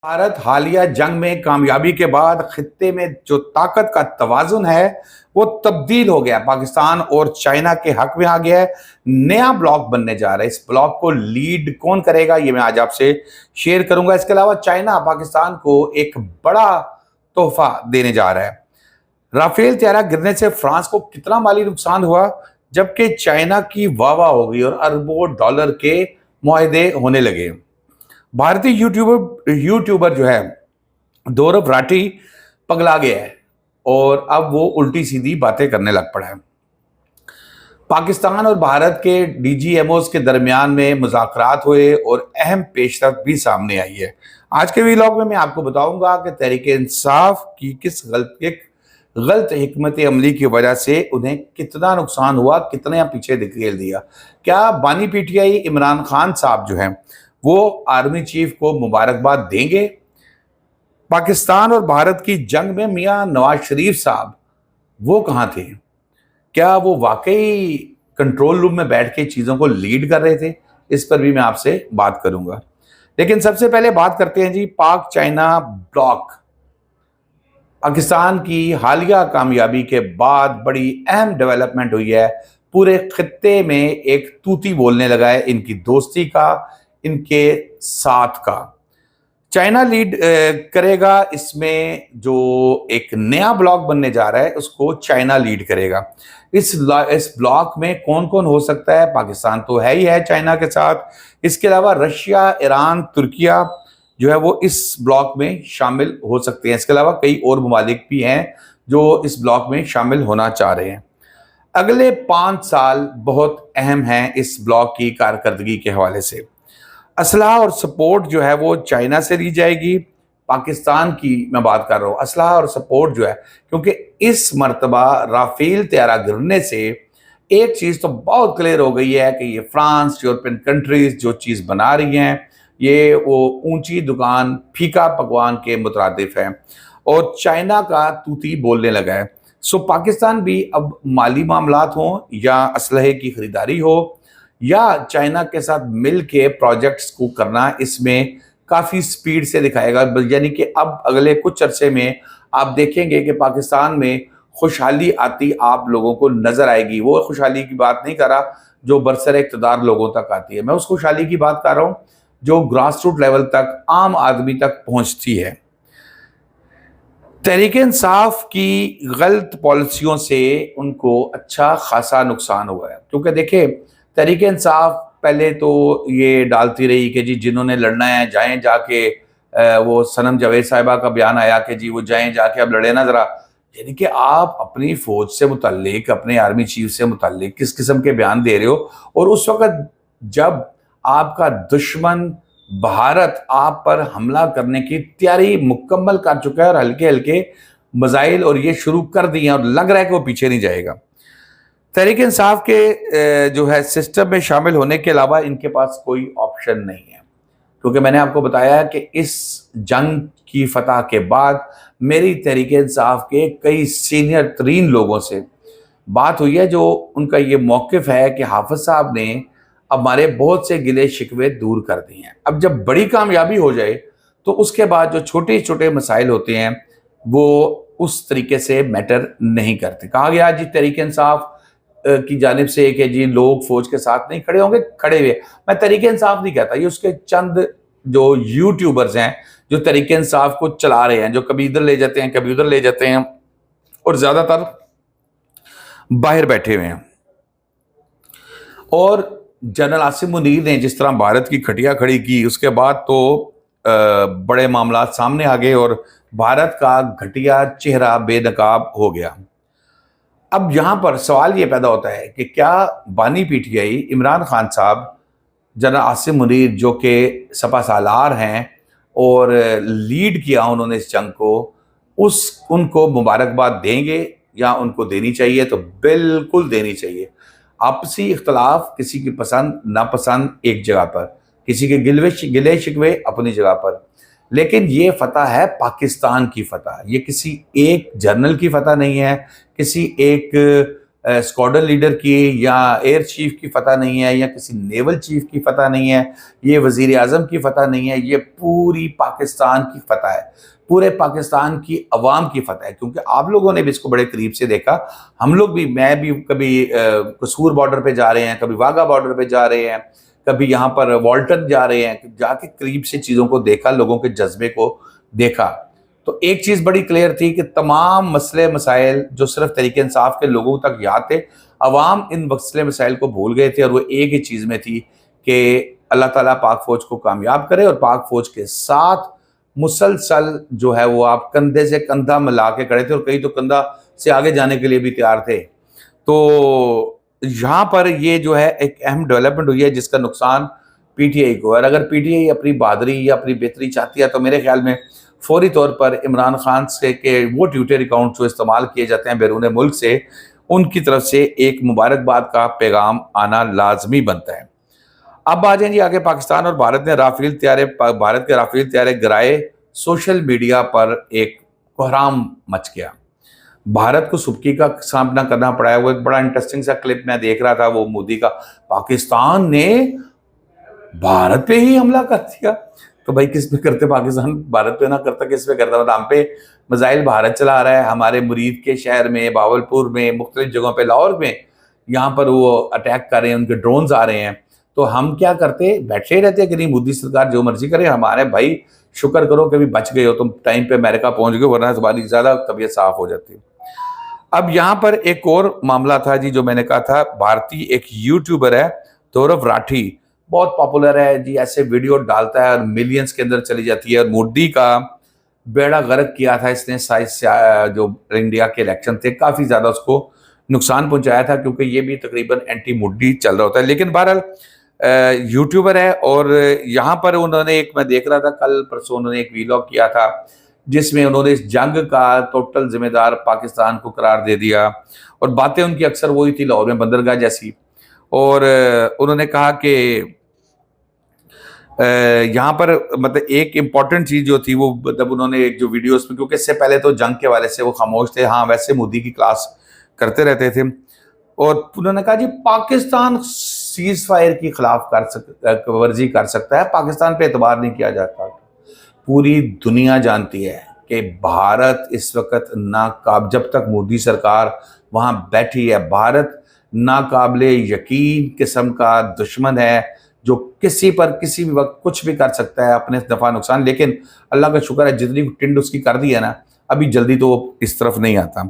भारत हालिया जंग में कामयाबी के बाद खित्ते में जो ताकत का तवाजुन है वो तब्दील हो गया, पाकिस्तान और चाइना के हक में आ गया है। नया ब्लॉक बनने जा रहा है। इस ब्लॉक को लीड कौन करेगा ये मैं आज आपसे शेयर करूंगा। इसके अलावा चाइना पाकिस्तान को एक बड़ा तोहफा देने जा रहा है। राफेल तैयारा गिरने से फ्रांस को कितना माली नुकसान हुआ, जबकि चाइना की वाह वाह हो गई और अरबों डॉलर के मुआहदे होने लगे। भारतीय यूट्यूबर जो है दौरव राठी पगला गया है और अब वो उल्टी सीधी बातें करने लग पड़ा है। पाकिस्तान और भारत के डीजीएमओस के दरमियान में मुज़ाकरात हुए और अहम पेशरफ्त भी सामने आई है। आज के व्लॉग में मैं आपको बताऊंगा कि तहरीक इंसाफ की किस गलत हिकमत अमली की वजह से उन्हें कितना नुकसान हुआ, कितना पीछे धकेल दिया। क्या बानी पीटीआई इमरान खान साहब जो हैं वो आर्मी चीफ को मुबारकबाद देंगे? पाकिस्तान और भारत की जंग में मियां नवाज शरीफ साहब वो कहाँ थे? क्या वो वाकई कंट्रोल रूम में बैठ के चीजों को लीड कर रहे थे? इस पर भी मैं आपसे बात करूंगा। लेकिन सबसे पहले बात करते हैं जी पाक चाइना ब्लॉक। पाकिस्तान की हालिया कामयाबी के बाद बड़ी अहम डेवलपमेंट हुई है। पूरे खित्ते में एक तूती बोलने लगा है इनकी दोस्ती का, इनके साथ का। चाइना लीड करेगा। इसमें जो एक नया ब्लॉक बनने जा रहा है उसको चाइना लीड करेगा। इस ब्लॉक में कौन कौन हो सकता है? पाकिस्तान तो है ही है चाइना के साथ। इसके अलावा रशिया, ईरान, तुर्किया जो है वो इस ब्लॉक में शामिल हो सकते हैं। इसके अलावा कई और ममालिक भी हैं जो इस ब्लॉक में शामिल होना चाह रहे हैं। अगले 5 साल बहुत अहम हैं इस ब्लॉक की कारकर्दगी के हवाले से। असलहा और सपोर्ट जो है वो चाइना से ली जाएगी। पाकिस्तान की मैं बात कर रहा हूँ, असलहा और सपोर्ट जो है, क्योंकि इस मर्तबा राफेल तैयारा गिरने से एक चीज़ तो बहुत क्लियर हो गई है कि ये फ्रांस, यूरोपियन कंट्रीज जो चीज़ बना रही हैं ये वो ऊंची दुकान फीका पकवान के मुतरादिफ है और चाइना का तूती बोलने लगा है। सो पाकिस्तान भी अब माली मामलात हों या असलहे की खरीदारी हो या चाइना के साथ मिल के प्रोजेक्ट्स को करना, इसमें काफ़ी स्पीड से दिखाएगा। यानी कि अब अगले कुछ अरसे में आप देखेंगे कि पाकिस्तान में खुशहाली आती आप लोगों को नजर आएगी। वो खुशहाली की बात नहीं कर रहा जो बरसर इक़्तिदार लोगों तक आती है, मैं उस खुशहाली की बात कर रहा हूँ जो ग्रास रूट लेवल तक, आम आदमी तक पहुंचती है। तहरीक इंसाफ की गलत पॉलिसियों से उनको अच्छा खासा नुकसान हुआ है, क्योंकि देखिए तहरीक इंसाफ पहले तो ये डालती रही कि जी जिन्होंने लड़ना है जाएं जाके, वो सनम जावेद साहिबा का बयान आया कि जी वो जाएं जाके अब लड़े ना जरा। यानी कि आप अपनी फौज से मुतल्लिक, अपने आर्मी चीफ से मुतल्लिक किस किस्म के बयान दे रहे हो, और उस वक्त जब आपका दुश्मन भारत आप पर हमला करने की तैयारी मुकम्मल कर चुका है और हल्के हल्के मिसाइल और ये शुरू कर दिए और लग रहा है कि वो पीछे नहीं जाएगा। तहरीक इंसाफ के जो है सिस्टम में शामिल होने के अलावा इनके पास कोई ऑप्शन नहीं है, क्योंकि मैंने आपको बताया कि इस जंग की फतह के बाद मेरी तहरीक इंसाफ के कई सीनियर तरीन लोगों से बात हुई है जो उनका ये मौक़िफ़ है कि हाफिज साहब ने हमारे बहुत से गिले शिकवे दूर कर दिए हैं। अब जब बड़ी कामयाबी हो जाए तो उसके बाद जो छोटे छोटे मसाइल होते हैं वो उस तरीके से मैटर नहीं करते। कहा गया जी तहरीक इंसाफ की जानिब से कि जी लोग फौज के साथ नहीं खड़े होंगे, खड़े हुए। मैं तहरीक इंसाफ नहीं कहता, ये उसके चंद जो यूट्यूबर्स हैं जो तहरीक इंसाफ को चला रहे हैं, जो कभी इधर ले जाते हैं कभी उधर ले जाते हैं और ज्यादातर बाहर बैठे हुए हैं। और जनरल आसिम मुनीर ने जिस तरह भारत की खटिया खड़ी की उसके बाद तो बड़े मामला सामने आ गए और भारत का घटिया चेहरा बेनकाब हो गया। अब यहाँ पर सवाल ये पैदा होता है कि क्या बानी पीटीआई इमरान खान साहब, जनरल आसिम मुनीर जो कि सपा सालार हैं और लीड किया उन्होंने इस जंग को, उनको मुबारकबाद देंगे या उनको देनी चाहिए? तो बिल्कुल देनी चाहिए। आपसी इख्तलाफ, किसी की पसंद नापसंद एक जगह पर, किसी के गिले शिकवे अपनी जगह पर, लेकिन ये फतह है पाकिस्तान की फतह। ये किसी एक जर्नल की फतह नहीं है, किसी एक स्क्वाड्रन लीडर की या एयर चीफ की फतह नहीं है, या किसी नेवल चीफ की फतह नहीं है, ये वजीर आजम की फतह नहीं है, ये पूरी पाकिस्तान की फतह है, पूरे पाकिस्तान की अवाम की फतह है। क्योंकि आप लोगों ने भी इसको बड़े करीब से देखा, हम लोग भी, मैं भी कभी कसूर बॉर्डर पे जा रहे हैं, कभी वाघा बॉर्डर पे जा रहे हैं, कभी यहाँ पर वॉल्टन जा रहे हैं, जाके करीब से चीज़ों को देखा, लोगों के जज्बे को देखा। तो एक चीज़ बड़ी क्लियर थी कि तमाम मसले मसाइल जो सिर्फ तहरीक इंसाफ के लोगों तक याद थे, अवाम इन मसले मसाइल को भूल गए थे, और वो एक ही चीज़ में थी कि अल्लाह ताला पाक फौज को कामयाब करे, और पाक फौज के साथ मुसलसल जो है वो आप कंधे से कंधा मिला के खड़े थे, और कई तो कंधा से आगे जाने के लिए भी तैयार थे। तो यहाँ पर ये जो है एक अहम डेवलपमेंट हुई है जिसका नुकसान पीटीआई को है। और अगर पीटीआई अपनी बहादुरी या अपनी बेहतरी चाहती है तो मेरे ख्याल में फौरी तौर पर इमरान खान से के वो ट्विटर अकाउंट जो इस्तेमाल किए जाते हैं बैरून मुल्क से, उनकी तरफ से एक मुबारकबाद का पैगाम आना लाजमी बनता है। अब आ जाए जी आगे, पाकिस्तान और भारत ने भारत के राफेल त्यारे गिराए, सोशल मीडिया पर एक कोहराम मच गया। भारत को सुबकी का सामना करना पड़ा है। वो एक बड़ा इंटरेस्टिंग सा क्लिप मैं देख रहा था, वो मोदी का, पाकिस्तान ने भारत पे ही हमला कर दिया। तो भाई किस पे करते पाकिस्तान, भारत पे ना करता किस पे करता? मतलब हम पे मिसाइल भारत चला रहा है, हमारे मुरीद के शहर में, बावलपुर में, मुख्तलिफ जगहों पे, लाहौर में, यहाँ पर वो अटैक कर रहे हैं, उनके ड्रोन्स आ रहे हैं। तो हम क्या करते, बैठे रहते हैं कि नहीं मोदी सरकार जो मर्जी करे हमारे भाई, शुक्र करो कभी बच गए हो तुम, टाइम पे अमेरिका पहुंच गए, वरना तुम्हारी ज्यादा तबीयत साफ हो जाती। अब यहाँ पर एक और मामला था जी, जो मैंने कहा था, भारतीय एक यूट्यूबर है गौरव राठी, बहुत पॉपुलर है जी, ऐसे वीडियो डालता है और मिलियंस के अंदर चली जाती है, और मोदी का बेड़ा गर्क किया था इसने, जो इंडिया के इलेक्शन थे काफी ज्यादा उसको नुकसान पहुंचाया था, क्योंकि ये भी तकरीबन एंटी मोदी चल रहा होता है। लेकिन बहरहाल यूट्यूबर है, और यहाँ पर उन्होंने एक, मैं देख रहा था कल परसों, उन्होंने एक वीलॉग किया था जिसमें उन्होंने इस जंग का टोटल जिम्मेदार पाकिस्तान को करार दे दिया, और बातें उनकी अक्सर वही थी लाहौर में बंदरगाह जैसी। और उन्होंने कहा कि यहाँ पर मतलब एक इम्पॉर्टेंट चीज जो थी वो, मतलब उन्होंने एक जो वीडियोस में, क्योंकि इससे पहले तो जंग के हवाले से वो खामोश थे, हाँ वैसे मोदी की क्लास करते रहते थे, और उन्होंने कहा जी पाकिस्तान सीज फायर की खिलाफ वर्जी कर सकता है, पाकिस्तान पे एतबार नहीं किया जाता। पूरी दुनिया जानती है कि भारत इस वक्त नाकाब, जब तक मोदी सरकार वहां बैठी है, भारत नाकाबिले यकीन किस्म का दुश्मन है, जो किसी पर किसी भी वक्त कुछ भी कर सकता है अपने नफा नुकसान। लेकिन अल्लाह का शुक्र है जितनी टिंड उसकी कर दी है ना, अभी जल्दी तो वो इस तरफ नहीं आता।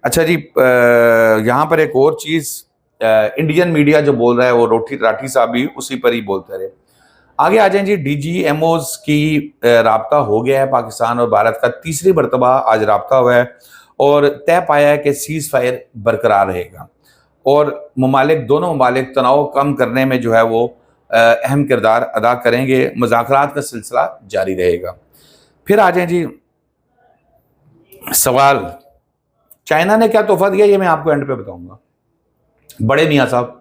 अच्छा जी, यहाँ पर एक और चीज़, इंडियन मीडिया जो बोल रहा है वो राठी साहब भी उसी पर ही बोलते रहे। आगे आ जाए जी, डीजीएमओज की राब्ता हो गया है, पाकिस्तान और भारत का तीसरी मरतबा आज राब्ता हुआ है, और तय पाया है कि सीज फायर बरकरार रहेगा, और दोनों ममालिक तनाव कम करने में जो है वो अहम किरदार अदा करेंगे, मुज़ाकरात का सिलसिला जारी रहेगा। फिर आ जाए जी सवाल, चाइना ने क्या तोहफा दिया, ये मैं आपको एंड पे बताऊंगा। बड़े मियाँ साहब,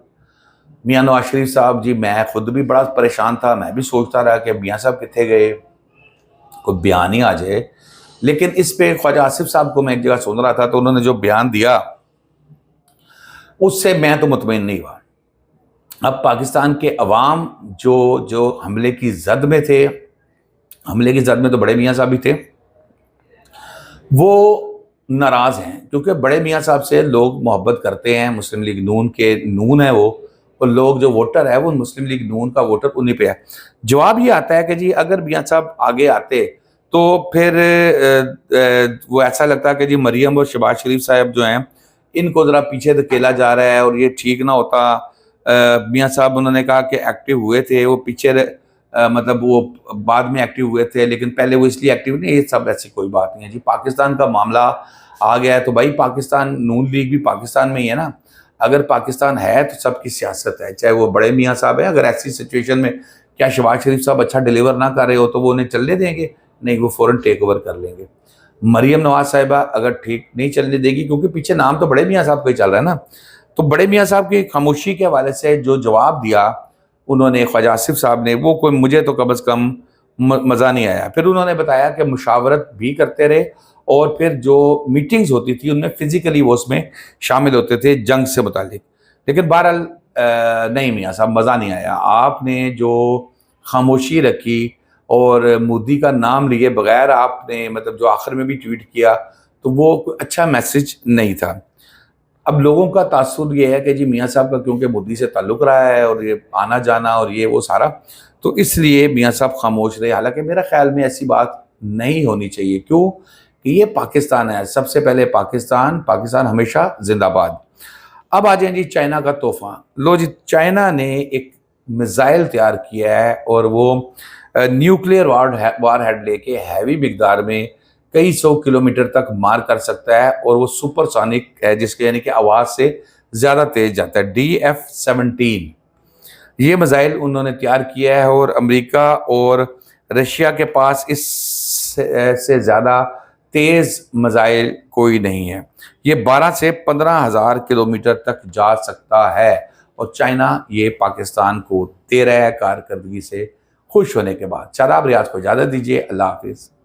मियाँ नवाज शरीफ साहब जी, मैं खुद भी बड़ा परेशान था, मैं भी सोचता रहा कि मियाँ साहब कितने गए, कोई बयान ही आ जाए। लेकिन इस पे ख्वाजा आसिफ साहब को मैं एक जगह सुन रहा था, तो उन्होंने जो बयान दिया उससे मैं तो मुतमईन नहीं हुआ। अब पाकिस्तान के अवाम जो हमले की जद में थे, हमले की जद में तो बड़े मियाँ साहब भी थे, वो नाराज हैं, क्योंकि बड़े मियाँ साहब से लोग मोहब्बत करते हैं, मुस्लिम लीग नून के नून है वो, और लोग जो वोटर है वो मुस्लिम लीग नून का वोटर उन्हीं पे है। जवाब ये आता है कि जी अगर मियाँ साहब आगे आते तो फिर वो ऐसा लगता है कि जी मरियम और शहबाज शरीफ साहब जो हैं इनको ज़रा पीछे धकेला जा रहा है, और ये ठीक ना होता। मियाँ साहब उन्होंने कहा कि एक्टिव हुए थे वो पीछे, मतलब वो बाद में एक्टिव हुए थे, लेकिन पहले वो इसलिए एक्टिव नहीं, ये सब ऐसी कोई बात नहीं है जी। पाकिस्तान का मामला आ गया है तो भाई पाकिस्तान, नून लीग भी पाकिस्तान में ही है ना, अगर पाकिस्तान है तो सबकी सियासत है, चाहे वो बड़े मियाँ साहब है। अगर ऐसी सिचुएशन में क्या शहबाज शरीफ साहब अच्छा डिलीवर ना कर रहे हो तो वो उन्हें चलने देंगे? नहीं, वो फौरन टेक ओवर कर लेंगे। मरियम नवाज साहिबा अगर ठीक नहीं चलने देगी, क्योंकि पीछे नाम तो बड़े मियाँ साहब का ही चल रहा है ना, तो बड़े मियाँ साहब की खामोशी के हवाले से जो जवाब दिया उन्होंने ख्वाजा आसिफ साहब ने, वो कोई मुझे तो कम अज़ कम मज़ा नहीं आया। फिर उन्होंने बताया कि मुशावरत भी करते रहे और फिर जो मीटिंग्स होती थी उनमें फिजिकली वो उसमें शामिल होते थे जंग से मुतालिक। लेकिन बहरहाल नहीं मियाँ साहब, मज़ा नहीं आया। आपने जो खामोशी रखी और मोदी का नाम लिए बगैर आपने मतलब जो आखिर में भी ट्वीट किया, तो वो कोई अच्छा मैसेज नहीं था। अब लोगों का तासुर ये है कि जी मियाँ साहब का क्योंकि मोदी से ताल्लुक़ रहा है और ये आना-जाना और ये वो सारा, तो इसलिए मियाँ साहब खामोश रहे। हालाँकि मेरा ख़्याल में ऐसी बात नहीं होनी चाहिए। क्यों? कि ये पाकिस्तान है, सबसे पहले पाकिस्तान, पाकिस्तान हमेशा ज़िंदाबाद। अब आ जाएँ जी चाइना का तोहफ़ा। लो जी, चाइना ने एक मिसाइल तैयार किया है और वो न्यूक्लियर वारहेड लेके हैवी मिकदार में कई सौ किलोमीटर तक मार कर सकता है और वो सुपरसोनिक है, जिसके यानी कि आवाज़ से ज़्यादा तेज़ जाता है। DF-17 ये मिसाइल उन्होंने तैयार किया है और अमेरिका और रशिया के पास इस से ज़्यादा तेज़ मिसाइल कोई नहीं है। ये 12 से 15,000 किलोमीटर तक जा सकता है और चाइना ये पाकिस्तान को दे रहा है कारकर्दगी से खुश होने के बाद। शादाब, रियाज को इजाज़त दीजिए। अल्लाह हाफ़िज़।